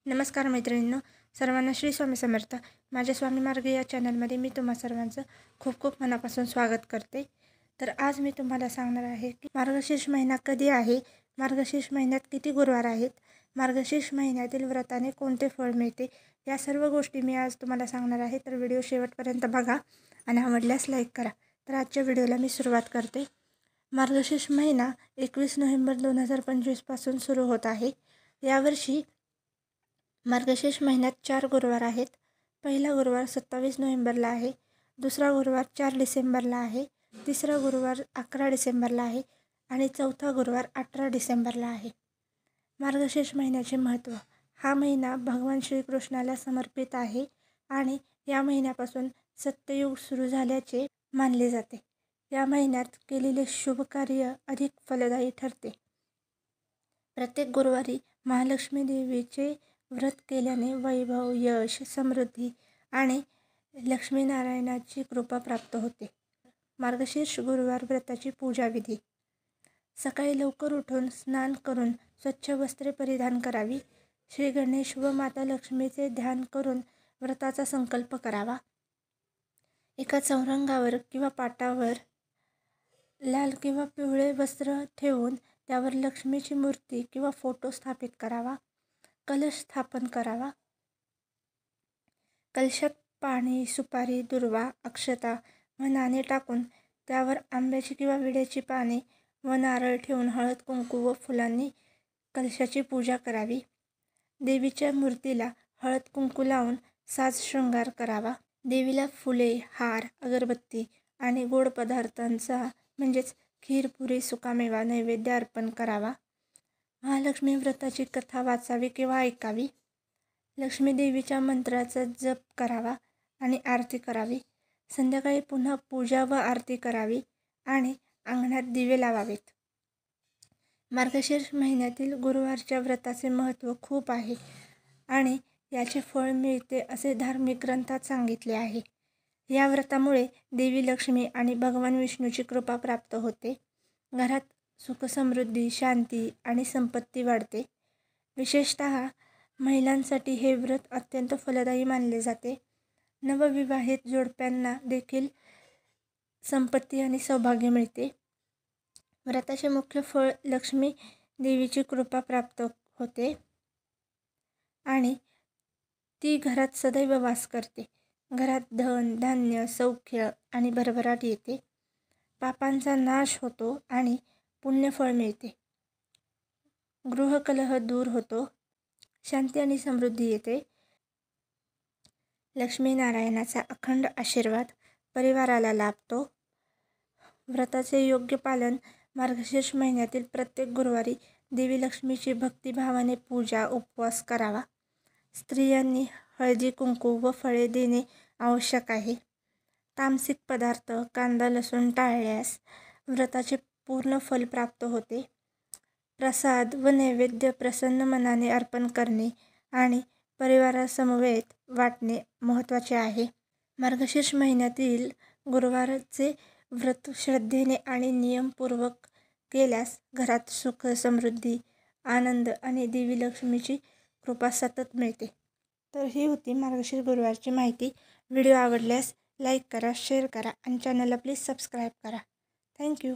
नमस्कार मैत्रिणींनो, सर्वांना श्री स्वामी समर्थ। माझ्या स्वामी मार्ग या चॅनलमध्ये मी तुम्हा सर्वांचं खूप खूप मनापासून स्वागत करते। तर आज मी तुम्हाला सांगणार आहे की मार्गशीर्ष महिना कधी आहे, मार्गशीर्ष महिन्यात किती गुरुवार आहेत, मार्गशीर्ष महिन्यातील व्रताने कोणते फळ मिळते, या सर्व गोष्टी मी आज तुम्हाला सांगणार आहे। तर व्हिडिओ शेवटपर्यंत बघा आणि आवडल्यास लाईक करा। तर आजच्या व्हिडिओला मी सुरुवात करते। मार्गशीर्ष महिना 21 नोव्हेंबर 2025 पासून सुरू होत आहे। यावर्षी मार्गशीर्ष महिन्यात 4 गुरुवार आहेत। पहिला गुरुवार 27 नोव्हेंबरला आहे, दुसरा गुरुवार 4 डिसेंबरला आहे, तिसरा गुरुवार 11 डिसेंबरला आहे आणि चौथा गुरुवार 18 डिसेंबरला आहे। मार्गशीर्ष महिन्याचे महत्त्व। हा महिना भगवान श्रीकृष्णाला समर्पित आहे आणि या महिन्यापासून सत्ययुग सुरू झाल्याचे मानले जाते। या महिन्यात केलेले शुभ कार्य अधिक फलदायी ठरते। प्रत्येक गुरुवारी महालक्ष्मी देवीचे व्रत केल्याने वैभव, यश, समृद्धी आणि लक्ष्मीनारायणाची कृपा प्राप्त होते। मार्गशीर्ष गुरुवार व्रताची पूजा विधी। सकाळी लवकर उठून स्नान करून स्वच्छ वस्त्रे परिधान करावी। श्री गणेश व माता लक्ष्मीचे ध्यान करून व्रताचा संकल्प करावा। एका चौरंगावर किंवा पाटावर लाल किंवा पिवळे वस्त्र ठेवून त्यावर लक्ष्मीची मूर्ती किंवा फोटो स्थापित करावा। कलश स्थापन करावा। कलशात पाणी, सुपारी, दुर्वा, अक्षता व नाणे टाकून त्यावर आंब्याची किंवा विड्याची पाने व नारळ ठेवून हळद, कुंकू व फुलांनी कलशाची पूजा करावी। देवीच्या मूर्तीला हळद कुंकू लावून साज शृंगार करावा। देवीला फुले, हार, अगरबत्ती आणि गोड पदार्थांचा म्हणजेच खीर, पुरी, सुकामेवा नैवेद्य अर्पण करावा। महालक्ष्मी व्रताची कथा वाचावी किंवा ऐकावी। लक्ष्मी देवीच्या मंत्राचा जप करावा आणि आरती करावी। संध्याकाळी पुन्हा पूजा व आरती करावी आणि अंगणात दिवे लावावेत। मार्गशीर्ष महिन्यातील गुरुवारच्या व्रताचे महत्त्व खूप आहे आणि याचे फळ मिळते असे धार्मिक ग्रंथात सांगितले आहे। या व्रतामुळे देवी लक्ष्मी आणि भगवान विष्णूची कृपा प्राप्त होते। घरात सुख, समृद्धी, शांती आणि संपत्ती वाढते। विशेषतः महिलांसाठी हे व्रत अत्यंत फलदायी मानले जाते। नवविवाहित जोडप्यांना देखील संपत्ती आणि सौभाग्य मिळते। व्रताचे मुख्य फळ लक्ष्मी देवीची कृपा प्राप्त होते आणि ती घरात सदैव वास करते। घरात धन, धान्य, सौख्य आणि भरभराट येते। पापांचा नाश होतो आणि पुण्यफळ मिळते। गृहकलह दूर होतो। शांती आणि समृद्धी येते। लक्ष्मीनारायणाचा अखंड आशीर्वाद परिवाराला लाभतो। व्रताचे योग्य पालन। मार्गशीर्ष महिन्यातील प्रत्येक गुरुवारी देवी लक्ष्मीची भक्तिभावाने पूजा, उपवास करावा। स्त्रियांनी हळदी, कुंकू व फळे देणे आवश्यक आहे। तामसिक पदार्थ, कांदा, लसूण टाळल्यास व्रताचे पूर्ण फल प्राप्त होते। प्रसाद व नैवेद्य प्रसन्न मनाने अर्पण करणे आणि परिवारासमवेत वाटणे महत्त्वाचे आहे। मार्गशीर्ष महिन्यातील गुरुवारचे व्रत श्रद्धेने आणि नियमपूर्वक केल्यास घरात सुख, समृद्धी, आनंद आणि देवी लक्ष्मीची कृपा सतत मिळते। तर ही होती मार्गशीर्ष गुरुवारची माहिती। व्हिडिओ आवडल्यास लाईक करा, शेअर करा आणि चॅनलला प्लीज सबस्क्राईब करा। थँक्यू।